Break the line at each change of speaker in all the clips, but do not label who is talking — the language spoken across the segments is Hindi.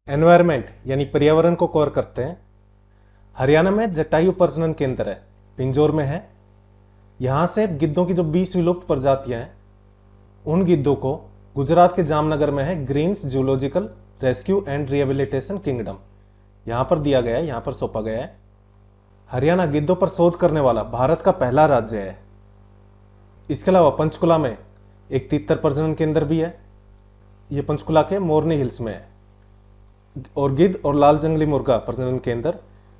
एनवायरमेंट यानी पर्यावरण को कवर करते हैं। हरियाणा में जटायु प्रजनन केंद्र है, पिंजौर में है। यहाँ से गिद्धों की जो 20 विलुप्त प्रजातियां हैं, उन गिद्धों को गुजरात के जामनगर में है Greens Zoological Rescue and Rehabilitation Kingdom, यहाँ पर दिया गया है, यहाँ पर सौंपा गया है। हरियाणा गिद्धों पर शोध करने वाला भारत का पहला राज्य है। इसके अलावा पंचकुला में एक तितर प्रजनन केंद्र भी है, ये पंचकुला के मोरनी हिल्स में है। और गिद्ध और लाल जंगली मुर्गा प्रजनन केंद्र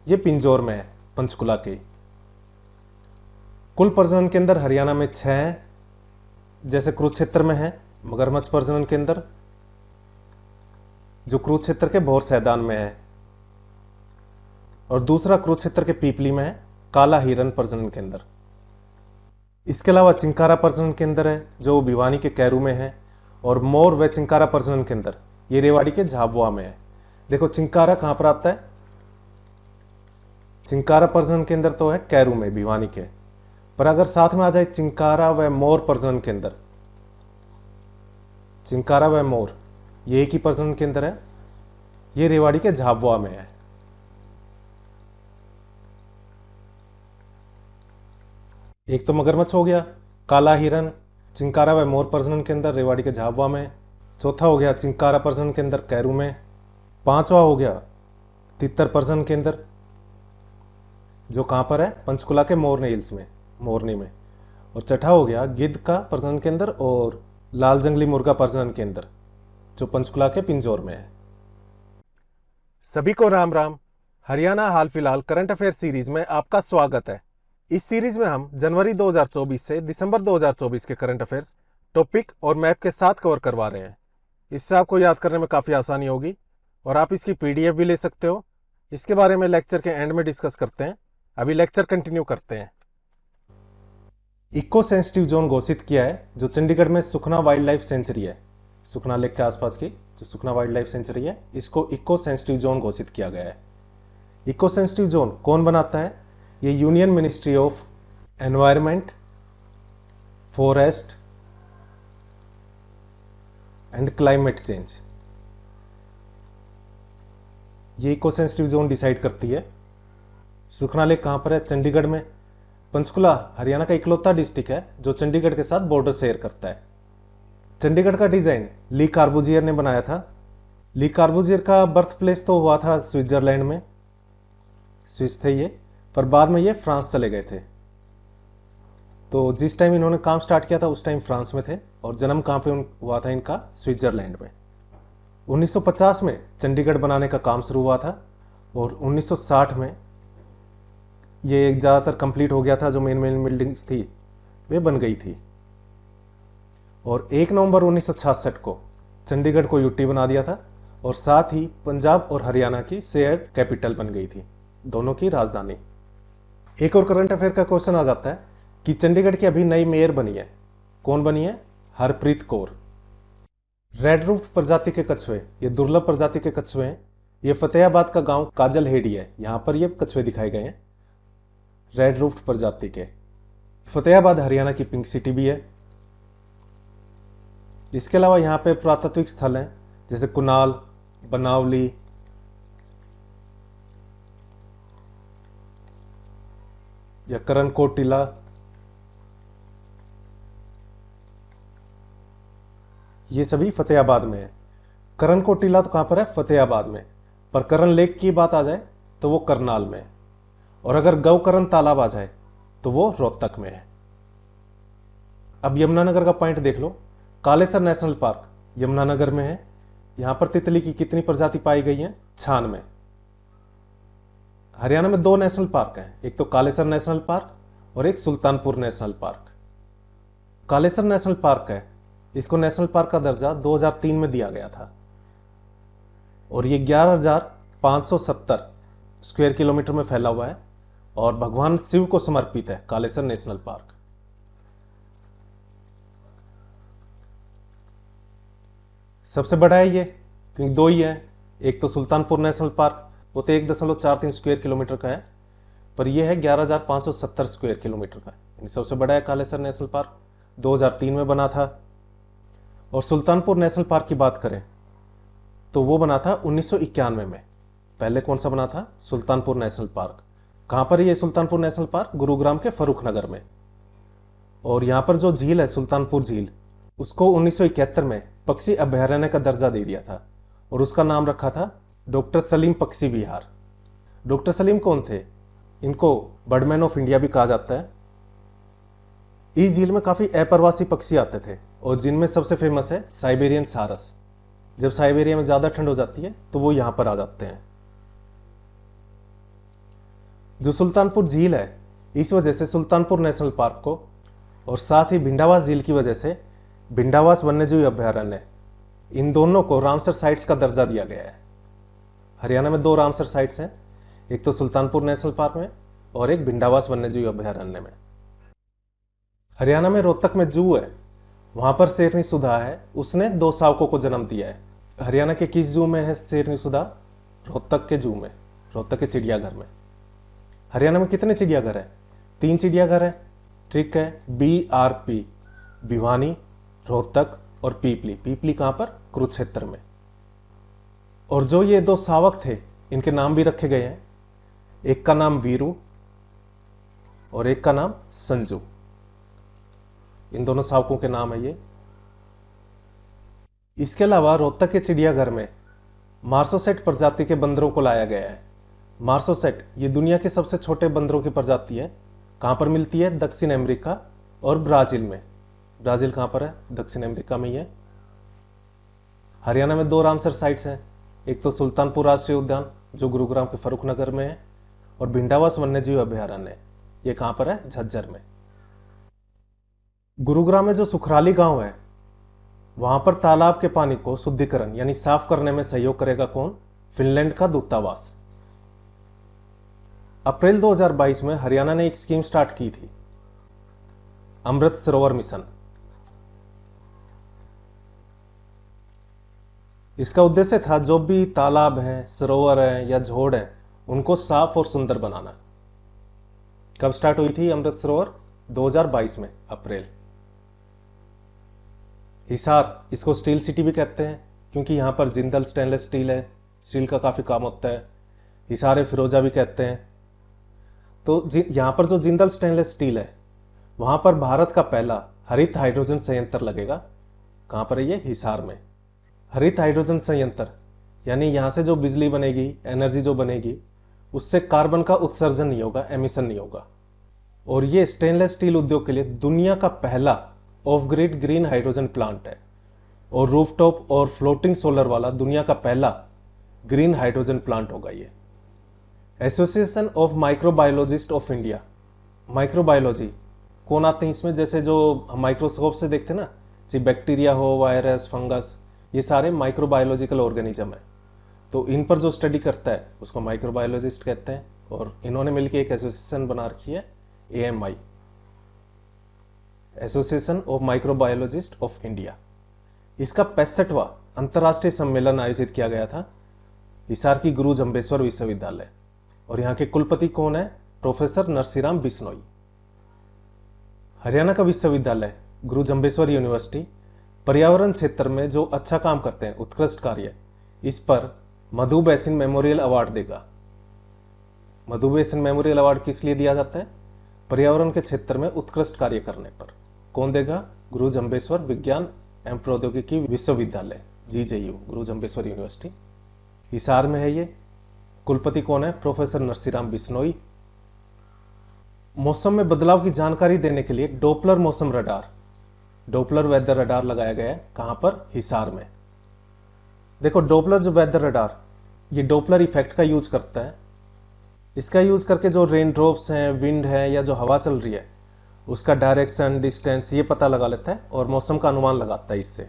ये पिंजौर में है, पंचकुला के। कुल प्रजनन केंद्र हरियाणा में 6 हैं, जैसे कुरुक्षेत्र में है मगरमच्छ प्रजनन केंद्र, जो कुरुक्षेत्र के भौर सैदान में है, और दूसरा कुरुक्षेत्र के पीपली में है काला हिरन प्रजनन केंद्र। इसके अलावा चिंकारा प्रजनन केंद्र है जो भिवानी के कैरू में है, और मोर व चिंकारा प्रजनन केंद्र ये रेवाड़ी के झाबुआ में है। देखो चिंकारा कहां पर आता है, चिंकारा प्रजनन केंद्र तो है कैरू में भिवानी के, पर अगर साथ में आ जाए चिंकारा व मोर प्रजनन केंद्र, चिंकारा व मोर ये एक ही प्रजनन केंद्र है, ये रेवाड़ी के झाबुआ में है। एक तो मगरमच्छ हो गया, काला हिरन, चिंकारा व मोर प्रजनन केंद्र रेवाड़ी के झाबुआ में। चौथा हो गया चिंकारा प्रजनन केंद्र कैरू में। पांचवा हो गया तितर प्रजनन केंद्र, जो कहां पर है, पंचकुला के मोरनी हिल्स में, मोरनी में। और छठा हो गया गिद्ध का प्रजनन केंद्र और लाल जंगली मुर्गा प्रजनन केंद्र, जो पंचकुला के पिंजौर में है। सभी को राम राम। हरियाणा हाल फिलहाल करंट अफेयर सीरीज में आपका स्वागत है। इस सीरीज में हम जनवरी 2024 से दिसंबर 2024 के करंट अफेयर्स टॉपिक और मैप के साथ कवर करवा रहे हैं। इससे आपको याद करने में काफ़ी आसानी होगी और आप इसकी पीडीएफ भी ले सकते हो। इसके बारे में लेक्चर के एंड में डिस्कस करते हैं। अभी लेक्चर कंटिन्यू करते हैं। इको सेंसिटिव जोन घोषित किया है जो चंडीगढ़ में सुखना वाइल्ड लाइफ सेंचुरी है, सुखना लेक के आसपास की जो सुखना वाइल्ड लाइफ सेंचुरी है, इसको इको सेंसिटिव जोन घोषित किया गया है। इको सेंसिटिव जोन कौन बनाता है? ये union ministry of environment, forest and climate change, ये इको सेंसिटिव जोन डिसाइड करती है। सुखना लेक कहां पर है? चंडीगढ़ में। पंचकुला हरियाणा का इकलौता डिस्ट्रिक्ट है जो चंडीगढ़ के साथ बॉर्डर शेयर करता है। चंडीगढ़ का डिजाइन ली कार्बूजियर ने बनाया था। ली कार्बूजियर का बर्थ प्लेस तो हुआ था स्विट्जरलैंड में, स्विस थे ये, पर बाद में ये फ्रांस चले गए थे। तो जिस टाइम इन्होंने काम स्टार्ट किया था उस टाइम फ्रांस में थे, और जन्म कहां पे हुआ था इनका? स्विट्जरलैंड में। 1950 में चंडीगढ़ बनाने का काम शुरू हुआ था, और 1960 में ये ज़्यादातर कंप्लीट हो गया था। जो मेन मेन बिल्डिंग्स थी वे बन गई थी, और 1 नवंबर 1966 को चंडीगढ़ को यूटी बना दिया था, और साथ ही पंजाब और हरियाणा की शेयर्ड कैपिटल बन गई थी, दोनों की राजधानी। एक और करंट अफेयर का क्वेश्चन आ जाता है कि चंडीगढ़ की अभी नई मेयर बनी है, कौन बनी है? हरप्रीत कौर। रेड रूफ प्रजाति के कछुए, ये दुर्लभ प्रजाति के कछुए हैं। ये फतेहाबाद का गांव काजल हेडी है, यहां पर ये कछुए दिखाए गए हैं रेड रूफ प्रजाति के। फतेहाबाद हरियाणा की पिंक सिटी भी है। इसके अलावा यहाँ पे पुरातात्विक स्थल हैं जैसे कुनाल, बनावली, या करणकोट टीला, ये सभी फतेहाबाद में है। करणकोट टीला तो कहां पर है? फतेहाबाद में। पर करण लेक की बात आ जाए तो वो करनाल में, और अगर गौकरण तालाब आ जाए तो वो रोहतक में है। अब यमुनानगर का पॉइंट देख लो। कालेसर नेशनल पार्क यमुनानगर में है। यहां पर तितली की कितनी प्रजाति पाई गई है? 96। हरियाणा में 2 नेशनल पार्क हैं, एक तो कालेसर नेशनल पार्क और एक Sultanpur national park. Kalesar national park है, इसको नेशनल पार्क का दर्जा 2003 में दिया गया था, और ये 11,570 स्क्वायर किलोमीटर में फैला हुआ है, और भगवान शिव को समर्पित है कालेसर नेशनल पार्क। सबसे बड़ा है ये, क्योंकि 2 ही है। एक तो सुल्तानपुर नेशनल पार्क, वो तो 1.43 स्क्वायर किलोमीटर का है, पर यह है 11,570 स्क्वायर किलोमीटर का, यानी सबसे बड़ा है कालेसर नेशनल पार्क, 2003 में बना था। और सुल्तानपुर नेशनल पार्क की बात करें तो वो बना था 1991 में। पहले कौन सा बना था? Sultanpur national park. कहाँ पर ये सुल्तानपुर नेशनल पार्क? गुरुग्राम के फर्रुख नगर में। और यहाँ पर जो झील है सुल्तानपुर झील, उसको 1971 में पक्षी अभयारण्य का दर्जा दे दिया था और उसका नाम रखा था डॉक्टर सलीम पक्षी विहार। डॉक्टर सलीम कौन थे? इनको बर्डमैन ऑफ इंडिया भी कहा जाता है। इस झील में काफी अप्रवासी पक्षी आते थे और जिनमें सबसे फेमस है साइबेरियन सारस। जब साइबेरिया में ज्यादा ठंड हो जाती है तो वो यहां पर आ जाते हैं। जो सुल्तानपुर झील है, इस वजह से सुल्तानपुर नेशनल पार्क को और साथ ही भिंडावास झील की वजह से भिंडावास वन्यजीव अभयारण्य, इन दोनों को रामसर साइट्स का दर्जा दिया गया है। हरियाणा में 2 रामसर साइट्स हैं, एक तो सुल्तानपुर नेशनल पार्क में और एक भिंडावास वन्यजीव अभयारण्य में। हरियाणा में रोहतक में जू है, वहां पर शेरनी सुधा है, उसने 2 शावकों को जन्म दिया है। हरियाणा के किस जू में है शेरनी सुधा? रोहतक के जू में, रोहतक के चिड़ियाघर में। हरियाणा में कितने चिड़ियाघर हैं? 3 चिड़ियाघर हैं। ट्रिक है, BRP, भिवानी, रोहतक और पीपली। पीपली कहां पर? कुरुक्षेत्र में। और जो ये 2 शावक थे, इनके नाम भी रखे गए हैं। एक का नाम वीरू और एक का नाम संजू। इन दोनों शावकों के नाम है ये। इसके अलावा रोहतक के चिड़ियाघर में मार्सोसेट प्रजाति के बंदरों को लाया गया है। मार्सोसेट ये दुनिया के सबसे छोटे बंदरों की प्रजाति है। कहां पर मिलती है? दक्षिण अमेरिका और ब्राजील में। ब्राजील कहां पर है? दक्षिण अमेरिका में ही है। हरियाणा में 2 रामसर साइट्स हैं, एक तो सुल्तानपुर राष्ट्रीय उद्यान जो गुरुग्राम के फर्रुख नगर में है, और भिंडावास वन्यजीव अभयारण्य, ये कहां पर है? झज्जर में। गुरुग्राम में जो सुखराली गांव है, वहां पर तालाब के पानी को शुद्धिकरण यानी साफ करने में सहयोग करेगा कौन? फिनलैंड का दूतावास। अप्रैल 2022 में हरियाणा ने एक स्कीम स्टार्ट की थी, अमृत सरोवर मिशन। इसका उद्देश्य था जो भी तालाब है, सरोवर है या झोड़ है, उनको साफ और सुंदर बनाना। कब स्टार्ट हुई थी अमृत सरोवर? 2022 में अप्रैल। हिसार, इसको स्टील सिटी भी कहते हैं क्योंकि यहां पर जिंदल स्टेनलेस स्टील है, स्टील का काफी काम होता है। हिसार फिरोजा भी कहते हैं। तो यहां पर जो जिंदल स्टेनलेस स्टील है, वहां पर भारत का पहला हरित हाइड्रोजन संयंत्र लगेगा। कहां पर है ये? हिसार में। हरित हाइड्रोजन संयंत्र यानी यहां से जो बिजली बनेगी, एनर्जी जो बनेगी, उससे कार्बन का उत्सर्जन नहीं होगा, एमिशन नहीं होगा। और ये स्टेनलेस स्टील उद्योग के लिए दुनिया का पहला of grid green hydrogen plant है और रूफटॉप और फ्लोटिंग सोलर वाला दुनिया का पहला ग्रीन हाइड्रोजन प्लांट होगा ये। Association of microbiologist of India, microbiology कौन आते हैं इसमें? जैसे जो हम माइक्रोस्कोप से देखते हैं ना, चाहे बैक्टीरिया हो, वायरस, फंगस, ये सारे माइक्रोबायोलॉजिकल ऑर्गेनिज्म है। तो इन पर जो स्टडी करता है उसको माइक्रोबायोलॉजिस्ट कहते हैं। और इन्होंने मिलकर एक एसोसिएशन बना रखी है, AMI, association of microbiologist of India. इसका 65वां अंतर्राष्ट्रीय सम्मेलन आयोजित किया गया था हिसार की गुरु जंबेश्वर विश्वविद्यालय। और यहाँ के कुलपति कौन है? प्रोफेसर नरसिंहराम बिश्नोई। हरियाणा का विश्वविद्यालय गुरु जंबेश्वर यूनिवर्सिटी पर्यावरण क्षेत्र में जो अच्छा काम करते हैं, उत्कृष्ट कार्य, इस पर मधु बेसिन मेमोरियल अवार्ड देगा। मधु बेसिन मेमोरियल अवार्ड किस लिए दिया जाता है? पर्यावरण के क्षेत्र में उत्कृष्ट कार्य करने पर। कौन देगा? गुरु जंबेश्वर विज्ञान एवं प्रौद्योगिकी विश्वविद्यालय, GJU, गुरु जंबेश्वर यूनिवर्सिटी। हिसार में है ये। कुलपति कौन है? प्रोफेसर नरसिंहराम बिश्नोई। मौसम में बदलाव की जानकारी देने के लिए डोपलर मौसम रडार, डोपलर वेदर रडार लगाया गया है। कहां पर? हिसार में। देखो, डोपलर जो वेदर रडार, ये डोपलर इफेक्ट का यूज करता है। इसका यूज करके जो रेन ड्रॉप्स हैं, विंड है या जो हवा चल रही है, उसका डायरेक्शन, डिस्टेंस ये पता लगा लेता है और मौसम का अनुमान लगाता है इससे।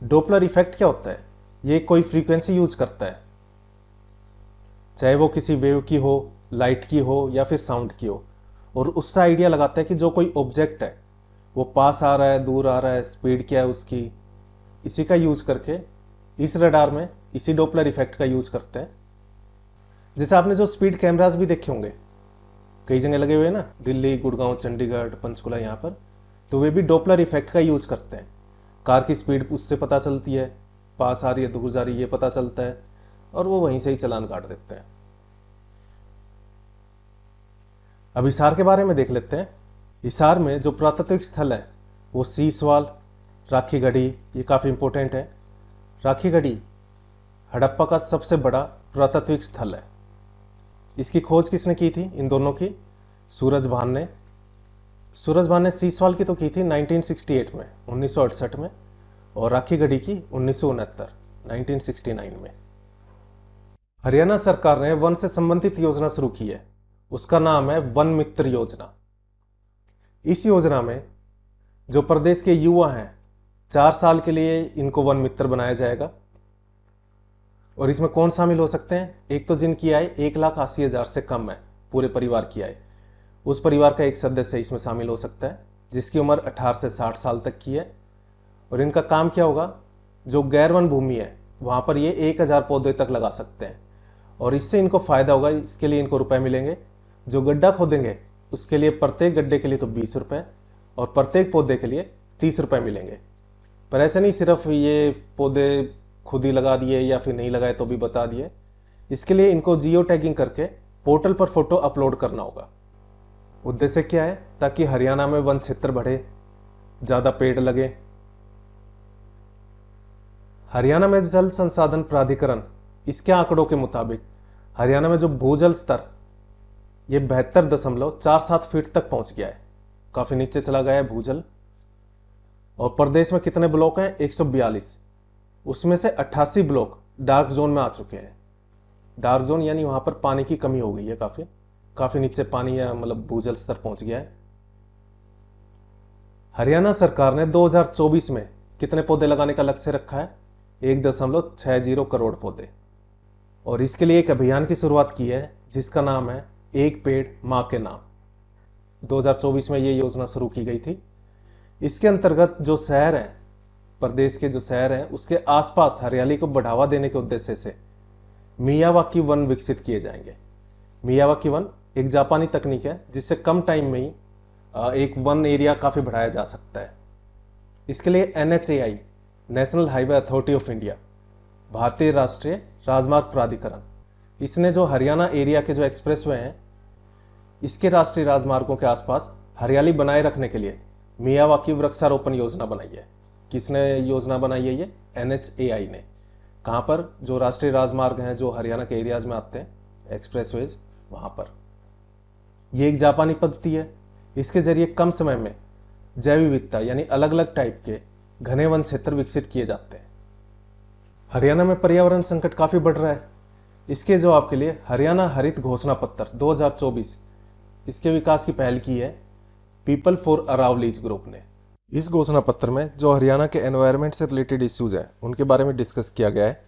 डोपलर इफेक्ट क्या होता है? ये कोई फ्रीक्वेंसी यूज करता है, चाहे वो किसी वेव की हो, लाइट की हो या फिर साउंड की हो, और उससे आइडिया लगाता है कि जो कोई ऑब्जेक्ट है वो पास आ रहा है, दूर आ रहा है, स्पीड क्या है उसकी। इसी का यूज करके इस रडार में इसी डोपलर इफेक्ट का यूज करते हैं। जैसे आपने जो स्पीड कैमरास भी देखे होंगे, कई जगह लगे हुए हैं ना, दिल्ली, गुड़गांव, चंडीगढ़, पंचकुला, यहाँ पर, तो वे भी डोपलर इफेक्ट का यूज करते हैं। कार की स्पीड उससे पता चलती है, पास आ रही है दूर जा रही है ये पता चलता है, और वो वहीं से ही चालान काट देते हैं। अब हिसार के बारे में देख लेते हैं। हिसार में जो पुरातात्विक स्थल है वो सीसवाल, राखी गढ़ी, ये काफ़ी इंपॉर्टेंट है। राखी गढ़ी हड़प्पा का सबसे बड़ा पुरातात्विक स्थल है। इसकी खोज किसने की थी इन दोनों की? सूरजभान ने। सूरजभान ने सीसवाल की तो की थी 1968 में, 1968 में, और राखी गढ़ी की 1969, 1969 में। हरियाणा सरकार ने वन से संबंधित योजना शुरू की है, उसका नाम है वन मित्र योजना। इस योजना में जो प्रदेश के युवा हैं 4 साल के लिए इनको वन मित्र बनाया जाएगा। और इसमें कौन शामिल हो सकते हैं? एक तो जिनकी आय 1,80,000 से कम है, पूरे परिवार की आय, उस परिवार का एक सदस्य इसमें शामिल हो सकता है जिसकी उम्र 18 से 60 साल तक की है। और इनका काम क्या होगा? जो गैर वन भूमि है वहाँ पर ये 1,000 पौधे तक लगा सकते हैं, और इससे इनको फायदा होगा। इसके लिए इनको रुपए मिलेंगे। जो गड्ढा खोदेंगे उसके लिए प्रत्येक गड्ढे के लिए तो 20 रुपये, और प्रत्येक पौधे के लिए 30 रुपये मिलेंगे। पर ऐसे नहीं सिर्फ ये पौधे खुद ही लगा दिए या फिर नहीं लगाए तो भी बता दिए। इसके लिए इनको जियो टैगिंग करके पोर्टल पर फोटो अपलोड करना होगा। उद्देश्य क्या है? ताकि हरियाणा में वन क्षेत्र बढ़े, ज़्यादा पेड़ लगे। हरियाणा में जल संसाधन प्राधिकरण, इसके आंकड़ों के मुताबिक हरियाणा में जो भूजल स्तर ये 72.47 फीट तक पहुंच गया है, काफ़ी नीचे चला गया है भूजल। और प्रदेश में कितने ब्लॉक हैं? 142, उसमें से 88 ब्लॉक डार्क जोन में आ चुके हैं। डार्क जोन यानी वहां पर पानी की कमी हो गई है, काफ़ी नीचे पानी या मतलब भूजल स्तर पहुंच गया है। हरियाणा सरकार ने 2024 में कितने पौधे लगाने का लक्ष्य रखा है? 1.60 करोड़ पौधे। और इसके लिए एक अभियान की शुरुआत की है जिसका नाम है एक पेड़ मां के नाम। 2024 में ये योजना शुरू की गई थी। इसके अंतर्गत जो शहर है, प्रदेश के जो शहर हैं उसके आसपास हरियाली को बढ़ावा देने के उद्देश्य से मियावाकी वन विकसित किए जाएंगे। मियावाकी वन एक जापानी तकनीक है जिससे कम टाइम में ही एक वन एरिया काफ़ी बढ़ाया जा सकता है। इसके लिए NHAI, national highway authority of India, भारतीय राष्ट्रीय राजमार्ग प्राधिकरण, इसने जो हरियाणा एरिया के जो एक्सप्रेसवे हैं इसके राष्ट्रीय राजमार्गों के आसपास हरियाली बनाए रखने के लिए मियावाकी वृक्षारोपण योजना बनाई है। किसने योजना बनाई है? ये NHAI ने। कहाँ पर? जो राष्ट्रीय राजमार्ग हैं जो हरियाणा के एरियाज में आते हैं, एक्सप्रेसवेज, वहाँ पर। ये एक जापानी पद्धति है। इसके जरिए कम समय में जैव विविधता यानी अलग अलग टाइप के घने वन क्षेत्र विकसित किए जाते हैं। हरियाणा में पर्यावरण संकट काफ़ी बढ़ रहा है। इसके जवाब के लिए हरियाणा हरित घोषणा पत्र 2024, इसके विकास की पहल की है पीपल फॉर अरावलीज ग्रुप ने। इस घोषणा पत्र में जो हरियाणा के एनवायरनमेंट से रिलेटेड इश्यूज हैं उनके बारे में डिस्कस किया गया है,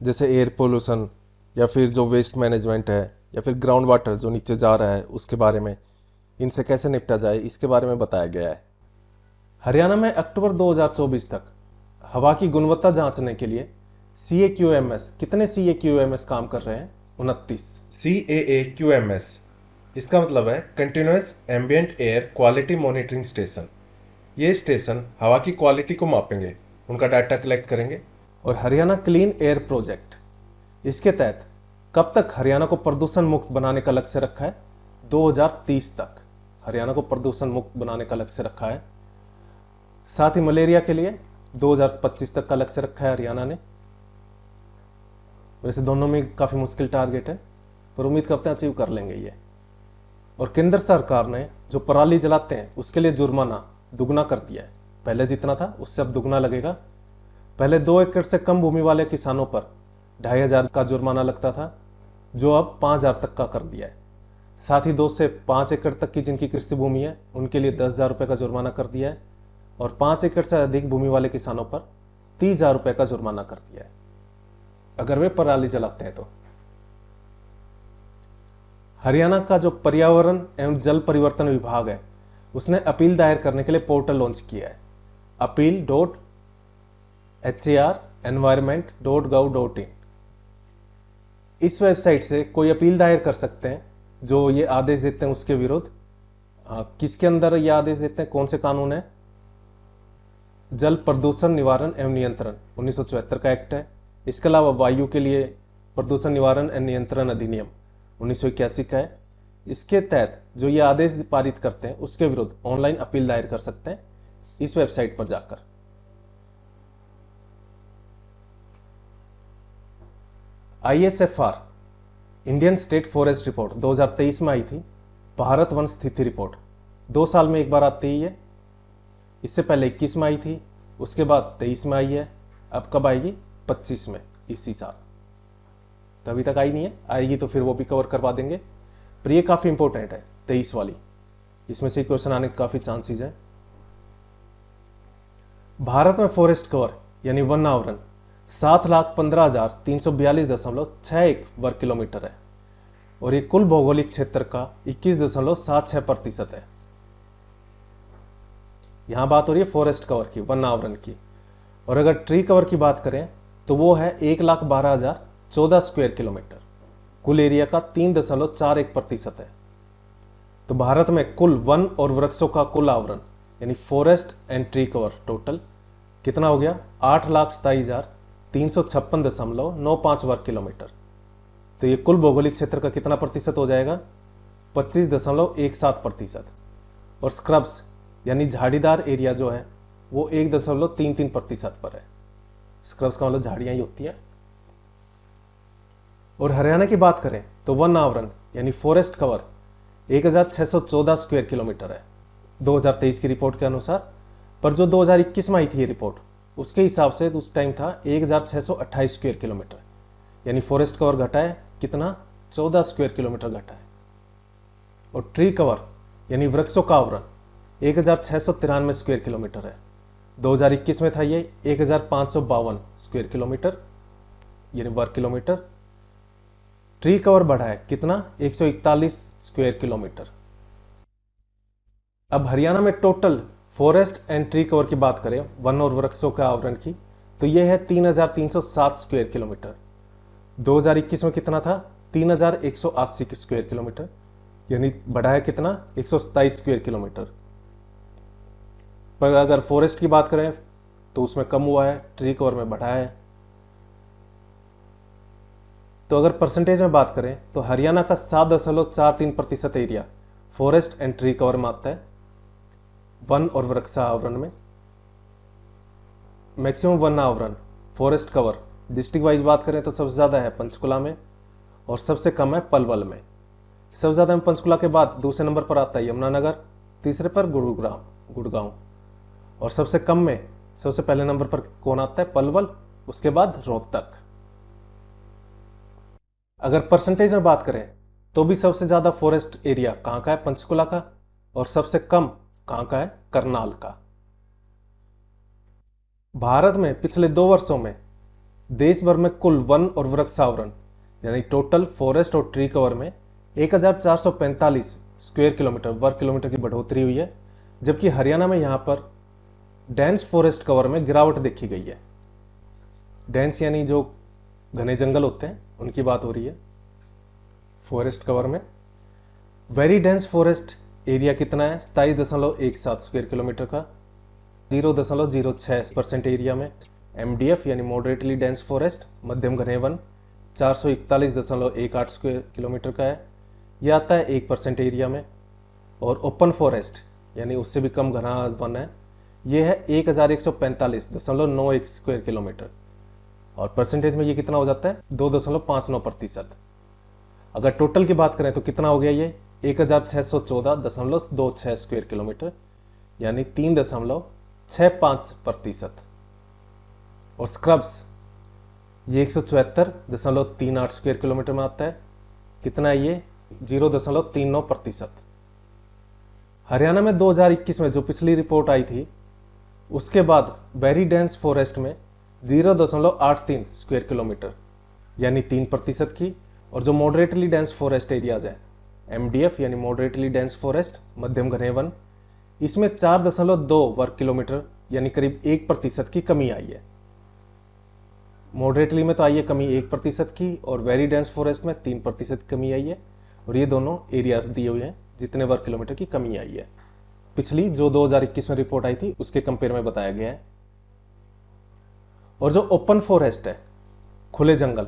जैसे एयर पोल्यूशन या फिर जो वेस्ट मैनेजमेंट है या फिर ग्राउंड वाटर जो नीचे जा रहा है उसके बारे में, इनसे कैसे निपटा जाए इसके बारे में बताया गया है। हरियाणा में अक्टूबर 2024 तक हवा की गुणवत्ता जांचने के लिए CAQMS, कितने CAQMS काम कर रहे हैं? 29 CAQMS। इसका मतलब है continuous ambient air quality monitoring station. ये स्टेशन हवा की क्वालिटी को मापेंगे, उनका डाटा कलेक्ट करेंगे। और हरियाणा क्लीन एयर प्रोजेक्ट, इसके तहत कब तक हरियाणा को प्रदूषण मुक्त बनाने का लक्ष्य रखा है? 2030 तक हरियाणा को प्रदूषण मुक्त बनाने का लक्ष्य रखा है। साथ ही मलेरिया के लिए 2025 तक का लक्ष्य रखा है हरियाणा ने। वैसे दोनों में काफ़ी मुश्किल टारगेट है, पर उम्मीद करते हैं अचीव कर लेंगे ये। और केंद्र सरकार ने जो पराली जलाते हैं उसके लिए जुर्माना दुगना कर दिया है। पहले जितना था उससे अब दुगना लगेगा। पहले 2 एकड़ से कम भूमि वाले किसानों पर 2,500 का जुर्माना लगता था, जो अब 5,000 तक का कर दिया है। साथ ही 2 से 5 एकड़ तक की जिनकी कृषि भूमि है उनके लिए 10,000 रुपये का जुर्माना कर दिया है, और 5 एकड़ से अधिक भूमि वाले किसानों पर 30,000 रुपये का जुर्माना कर दिया है अगर वे पराली जलाते हैं तो। हरियाणा का जो पर्यावरण एवं जल परिवर्तन विभाग है उसने अपील दायर करने के लिए पोर्टल लॉन्च किया है, appeal.harenvironment.gov.in। इस वेबसाइट से कोई अपील दायर कर सकते हैं जो ये आदेश देते हैं उसके विरुद्ध। किसके अंदर ये आदेश देते हैं? कौन से कानून है? जल प्रदूषण निवारण एवं नियंत्रण 1974 का एक्ट है। इसके अलावा वायु के लिए प्रदूषण निवारण एवं नियंत्रण अधिनियम 1981 का है। इसके तहत जो ये आदेश पारित करते हैं उसके विरुद्ध ऑनलाइन अपील दायर कर सकते हैं इस वेबसाइट पर जाकर। ISFR Indian state forest report 2023 में आई थी। भारत वन स्थिति रिपोर्ट 2 साल में एक बार आती है ये। इससे पहले 21 में आई थी, उसके बाद 23 में आई है। अब कब आएगी? 25 में इसी साल। तो अभी तक आई नहीं है, आएगी तो फिर वो भी कवर करवा देंगे। पर ये काफी इंपॉर्टेंट है 23 वाली, इसमें से क्वेश्चन आने के काफी चांसेस है। भारत में फॉरेस्ट कवर यानी वन आवरण 7,15,342.61 वर्ग किलोमीटर है और ये कुल भौगोलिक क्षेत्र का 21.76% है। यहां बात हो रही है फॉरेस्ट कवर की, वन आवरण की। और अगर ट्री कवर की बात करें तो वो है 1,12,014 स्क्वायर किलोमीटर, कुल एरिया का 3.41% है। तो भारत में कुल वन और वृक्षों का कुल आवरण यानी forest and tree cover total कितना हो गया? 8,27,356.95 वर्ग किलोमीटर। तो ये कुल भौगोलिक क्षेत्र का कितना प्रतिशत हो जाएगा? 25.17%। और स्क्रब्स यानी झाड़ीदार एरिया जो है वो 1.33% पर है। स्क्रब्स का मतलब झाड़ियां ही होती हैं। और हरियाणा की बात करें तो वन आवरण यानी फॉरेस्ट कवर 1,614 स्क्वायर किलोमीटर है 2023 की रिपोर्ट के अनुसार। पर जो 2021 में आई थी ये रिपोर्ट, उसके हिसाब से उस टाइम था 1,628 स्क्वायर किलोमीटर, यानी फॉरेस्ट कवर घटा है कितना? 14 स्क्वायर किलोमीटर घटा है। और ट्री कवर यानी वृक्षों का आवरण 1,693 स्क्वायर किलोमीटर है। 2021 में था ये 1,552 स्क्वायर किलोमीटर यानी वर्ग किलोमीटर। ट्री कवर बढ़ा है कितना? 141 स्क्वायर किलोमीटर। अब हरियाणा में total forest and tree cover की बात करें, वन और वृक्षों के आवरण की, तो यह है 3,307 स्क्वायर किलोमीटर। 2021 में कितना था? 3,180 स्क्वायर किलोमीटर, यानी बढ़ा है कितना? 127 स्क्वायर किलोमीटर। पर अगर फॉरेस्ट की बात करें तो उसमें कम हुआ है, ट्री कवर में बढ़ा है। तो अगर परसेंटेज में बात करें तो हरियाणा का 7.43% area forest and tree cover में आता है, वन और वृक्ष आवरण में। मैक्सिमम वन आवरण फॉरेस्ट कवर डिस्ट्रिक्ट वाइज बात करें तो सबसे ज्यादा है पंचकुला में और सबसे कम है पलवल में। सबसे ज्यादा पंचकुला के बाद दूसरे नंबर पर आता है यमुनानगर, तीसरे पर गुड़गांव और सबसे कम में सबसे पहले नंबर पर कौन आता है? पलवल, उसके बाद रोहतक। अगर परसेंटेज में बात करें तो भी सबसे ज्यादा फॉरेस्ट एरिया कहां का है? पंचकुला का। और सबसे कम कहां का है? करनाल का। भारत में पिछले 2 वर्षों में देश भर में कुल वन और वृक्ष आवरण यानी टोटल फॉरेस्ट और ट्री कवर में 1,445 स्क्वायर किलोमीटर वर्ग किलोमीटर की बढ़ोतरी हुई है, जबकि हरियाणा में यहां पर डेंस फॉरेस्ट कवर में गिरावट देखी गई है। डेंस यानी जो घने जंगल होते हैं उनकी बात हो रही है फॉरेस्ट कवर में। वेरी डेंस फॉरेस्ट एरिया कितना है? 27.17 स्क्वायर किलोमीटर का। 0.06% एरिया में MDF यानी मॉडरेटली डेंस फॉरेस्ट मध्यम घने वन 441.18 स्क्वायर किलोमीटर का है, यह आता है 1% एरिया में। और ओपन फॉरेस्ट यानी उससे भी कम घना वन है, यह है 1,145.91 स्क्वायर किलोमीटर और परसेंटेज में ये कितना हो जाता है? 2.59%। अगर टोटल की बात करें तो कितना हो गया ये? 1,614.26 स्क्वायर किलोमीटर यानी 3.65%। और स्क्रब्स ये 174.38 स्क्वायर किलोमीटर में आता है, कितना है ये? 0.39%। हरियाणा में 2021 में जो पिछली रिपोर्ट आई थी उसके बाद वेरी डेंस फॉरेस्ट में 0.83 स्क्वायर किलोमीटर यानी 3% की। और जो मॉडरेटली डेंस फॉरेस्ट एरियाज हैं MDF यानी मॉडरेटली डेंस फॉरेस्ट मध्यम घने वन, इसमें 4.2 वर्ग किलोमीटर यानी करीब 1% की कमी आई है। मॉडरेटली में तो आई है कमी 1% की और वेरी डेंस फॉरेस्ट में 3% की कमी आई है। और ये दोनों एरियाज दिए हुए हैं जितने वर्ग किलोमीटर की कमी आई है। पिछली जो 2021 में रिपोर्ट आई थी उसके कंपेयर में बताया गया है। और जो ओपन फॉरेस्ट है, खुले जंगल,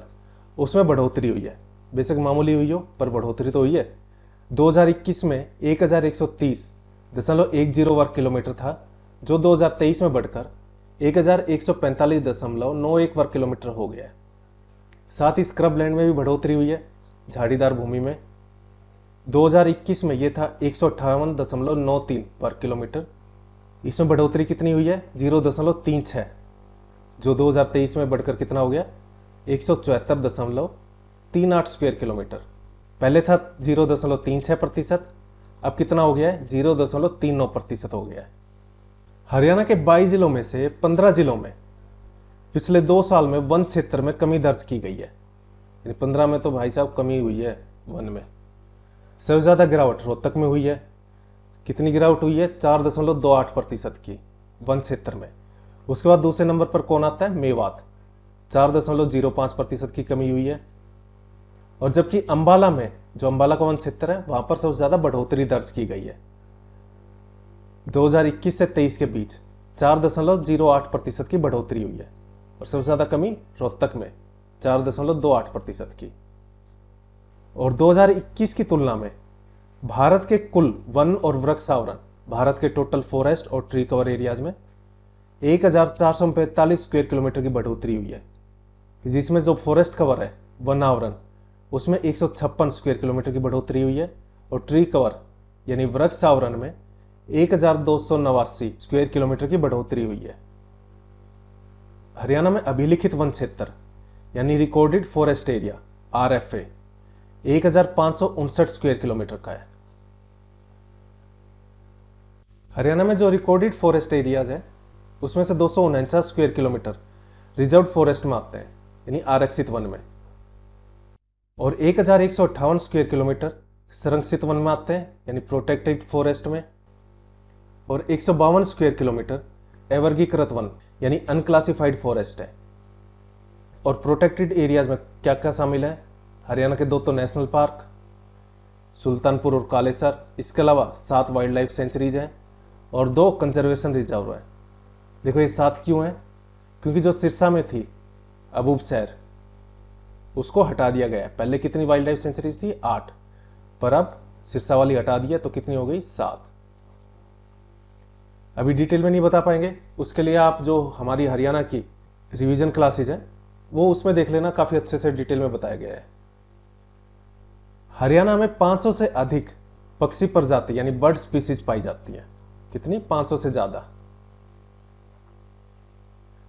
उसमें बढ़ोतरी हुई है। बेशक मामूली हुई हो पर बढ़ोतरी तो हुई है। 2021 में 1130.10 वर्ग किलोमीटर था, जो 2023 में बढ़कर 1145.91 वर्ग किलोमीटर हो गया है। साथ ही स्क्रब लैंड में भी बढ़ोतरी हुई है। झाड़ीदार भूमि में 2021 में ये था 158.93 वर्ग किलोमीटर, इसमें बढ़ोतरी कितनी हुई है 0.36, जो 2023 में बढ़कर कितना हो गया 174.38 स्क्वायर किलोमीटर। पहले था 0.36%, अब कितना हो गया है 0.39% हो गया है। हरियाणा के 22 जिलों में से 15 जिलों में पिछले 2 साल में वन क्षेत्र में कमी दर्ज की गई है। 15 में तो भाई साहब कमी हुई है वन में। सबसे ज्यादा गिरावट रोहतक में हुई है। कितनी गिरावट हुई है 4.28% की वन क्षेत्र में। उसके बाद दूसरे नंबर पर कौन आता है, मेवात, 4.05% की कमी हुई है। और जबकि अंबाला में, जो अंबाला का वन क्षेत्र है, वहां पर सबसे ज्यादा बढ़ोतरी दर्ज की गई है। 2021 से 23 के बीच 4.08% की बढ़ोतरी हुई है। और सबसे ज्यादा कमी रोहतक में 4.28% की। और 2021 की तुलना में भारत के कुल वन और वृक्ष आवरण, भारत के टोटल फॉरेस्ट और ट्री कवर एरियाज में 1445 स्क्वायर किलोमीटर की बढ़ोतरी हुई है, जिसमें जो फॉरेस्ट कवर है, वन आवरण, उसमें 156 स्क्वायर किलोमीटर की बढ़ोतरी हुई है। और ट्री कवर यानी वृक्ष आवरण में 1289 स्क्वायर किलोमीटर की बढ़ोतरी हुई है। हरियाणा में अभिलिखित वन क्षेत्र यानी recorded forest area RFA 1559 square kilometre का है। हरियाणा में जो रिकॉर्डेड फॉरेस्ट एरियाज है, उसमें से 249 स्क्वायर किलोमीटर रिजर्व फॉरेस्ट में आते हैं, यानी आरक्षित वन में। और 1158 स्क्वायर किलोमीटर संरक्षित वन में आते हैं, यानी प्रोटेक्टेड फॉरेस्ट में। और 152 स्क्वायर किलोमीटर अवर्गीकृत वन यानी अनक्लासिफाइड फॉरेस्ट है। और प्रोटेक्टेड एरियाज में क्या क्या शामिल है, हरियाणा के 2 तो नेशनल पार्क, सुल्तानपुर और कालेसर, इसके अलावा 7 वाइल्ड लाइफ सेंचुरीज हैं और 2 कंजर्वेशन रिजर्व हैं। देखो ये 7 क्यों हैं, क्योंकि जो सिरसा में थी अबूब शहर, उसको हटा दिया गया है। पहले कितनी वाइल्ड लाइफ सेंचुरीज थी 8, पर अब सिरसा वाली हटा दी है तो कितनी हो गई 7। अभी डिटेल में नहीं बता पाएंगे, उसके लिए आप जो हमारी हरियाणा की रिवीजन क्लासेज है वो उसमें देख लेना, काफी अच्छे से डिटेल में बताया गया है। हरियाणा में 500 से अधिक पक्षी प्रजाति यानी बर्ड स्पीसीज पाई जाती है। कितनी, 500 से ज्यादा।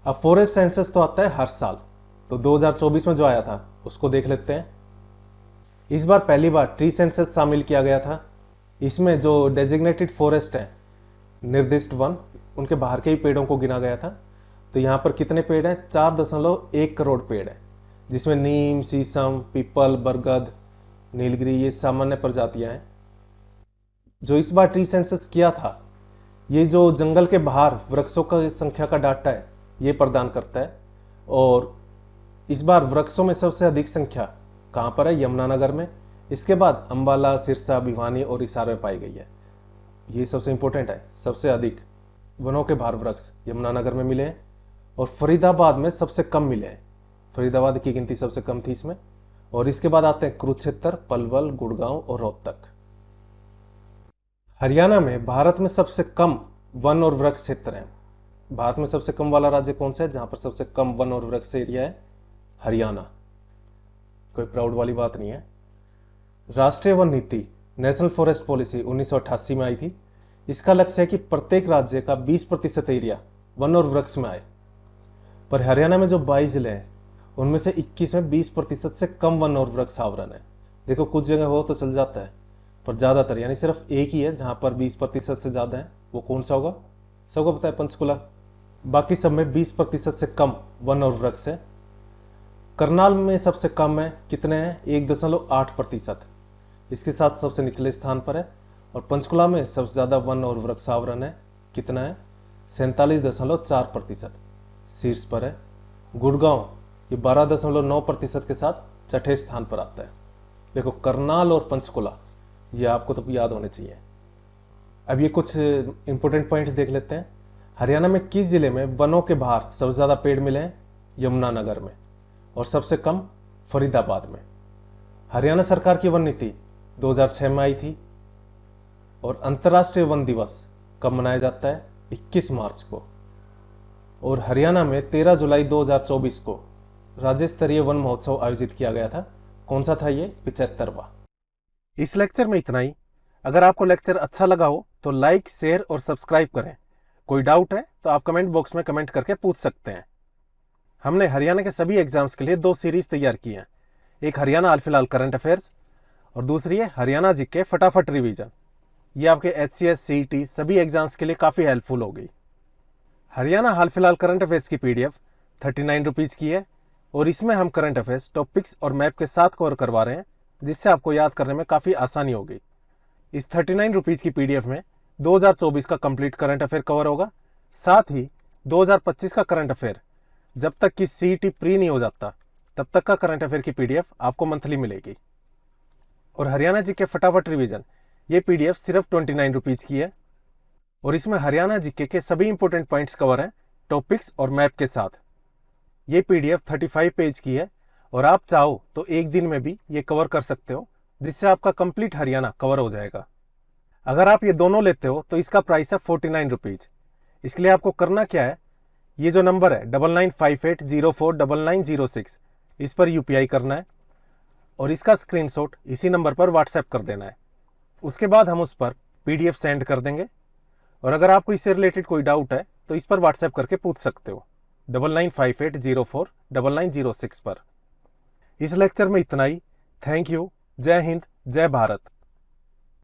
अब फॉरेस्ट सेंसस तो आता है हर साल, तो 2024 में जो आया था उसको देख लेते हैं। इस बार पहली बार ट्री सेंसस शामिल किया गया था। इसमें जो डेजिग्नेटेड फॉरेस्ट है, निर्दिष्ट वन, उनके बाहर के ही पेड़ों को गिना गया था। तो यहां पर कितने पेड़ हैं, 4.1 करोड़ पेड़ है, जिसमें नीम, शीशम, पीपल, बरगद, नीलगिरी, ये सामान्य प्रजातियां हैं। जो इस बार ट्री सेंसस किया था, ये जो जंगल के बाहर वृक्षों की संख्या का डाटा है ये प्रदान करता है। और इस बार वृक्षों में सबसे अधिक संख्या कहां पर है, यमुनानगर में। इसके बाद अंबाला, सिरसा, भिवानी और हिसार में पाई गई है। ये सबसे इंपॉर्टेंट है, सबसे अधिक वनों के बाहर वृक्ष यमुनानगर में मिले हैं। और फरीदाबाद में सबसे कम मिले हैं, फरीदाबाद की गिनती सबसे कम थी इसमें। और इसके बाद आते हैं कुरुक्षेत्र, पलवल, गुड़गांव और रोहतक। हरियाणा में भारत में सबसे कम वन और वृक्ष क्षेत्र हैं। भारत में सबसे कम वाला राज्य कौन सा है, जहां पर सबसे कम वन और वृक्ष एरिया है, हरियाणा। कोई प्राउड वाली बात नहीं है। राष्ट्रीय वन नीति नेशनल फॉरेस्ट पॉलिसी 1988 में आई थी। इसका लक्ष्य है कि प्रत्येक राज्य का 20% एरिया वन और वृक्ष में आए। पर हरियाणा में जो 22 जिले हैं, उनमें से 21 में 20% से कम वन और वृक्ष आवरण है। देखो कुछ जगह हो तो चल जाता है, पर ज्यादातर यानी सिर्फ एक ही है जहां पर 20% से ज्यादा है। वो कौन सा होगा, सबको पता है, पंचकुला। बाकी सब में 20% से कम वन और वृक्ष है। करनाल में सबसे कम है, कितने हैं, 1.8%। इसके साथ सबसे निचले स्थान पर है। और पंचकुला में सबसे ज्यादा वन और वृक्ष आवरण है, कितना है, 47.4%, शीर्ष पर है। गुड़गांव ये 12.9% के साथ छठे स्थान पर आता है। देखो करनाल और पंचकुला ये आपको तो याद होने चाहिए। अब ये कुछ इंपॉर्टेंट पॉइंट्स देख लेते हैं। हरियाणा में किस जिले में वनों के बाहर सबसे ज्यादा पेड़ मिले हैं, यमुनानगर में और सबसे कम फरीदाबाद में। हरियाणा सरकार की वन नीति 2006 में आई थी और अंतर्राष्ट्रीय वन दिवस कब मनाया जाता है? 21 मार्च को। और हरियाणा में 13 जुलाई 2024 को राज्य स्तरीय वन महोत्सव आयोजित किया गया था। कौन सा था ये? 75वां। इस लेक्चर में इतना ही। अगर आपको लेक्चर अच्छा लगा हो तो लाइक, शेयर और सब्सक्राइब करें। कोई डाउट है तो आप कमेंट बॉक्स में कमेंट करके पूछ सकते हैं। हमने हरियाणा के सभी एग्जाम्स के लिए 2 सीरीज तैयार की हैं। एक हरियाणा हाल फिलहाल करंट अफेयर्स और दूसरी है हरियाणा जीके फटाफट रिवीजन। ये आपके HCS, CET सभी एग्जाम्स के लिए काफ़ी हेल्पफुल होगी। हरियाणा हाल फिलहाल करंट अफेयर्स की PDF 39 रुपीज़ की है और इसमें हम करंट अफेयर्स टॉपिक्स और मैप के साथ कवर करवा रहे हैं, जिससे आपको याद करने में काफ़ी आसानी होगी। इस 39 रुपीज़ की PDF में 2024 का कंप्लीट करंट अफेयर कवर होगा, साथ ही 2025 का करंट अफेयर जब तक कि CET प्री नहीं हो जाता तब तक का करंट अफेयर की PDF आपको मंथली मिलेगी। और हरियाणा जीके फटाफट रिवीजन ये PDF सिर्फ 29 रुपीज़ की है और इसमें हरियाणा जीके के सभी इंपॉर्टेंट पॉइंट्स कवर हैं टॉपिक्स और मैप के साथ। ये PDF 35 पेज की है और आप चाहो तो एक दिन में भी ये कवर कर सकते हो, जिससे आपका कंप्लीट हरियाणा कवर हो जाएगा। अगर आप ये दोनों लेते हो तो इसका प्राइस है 49 रुपीज़। इसके लिए आपको करना क्या है, ये जो नंबर है 9958049906 इस पर UPI करना है और इसका स्क्रीनशॉट इसी नंबर पर व्हाट्सएप कर देना है। उसके बाद हम उस पर PDF सेंड कर देंगे और अगर आपको इससे रिलेटेड कोई डाउट है तो इस पर व्हाट्सएप करके पूछ सकते हो 9958049906 पर। इस लेक्चर में इतना ही। Thank you. जय हिंद, जय भारत।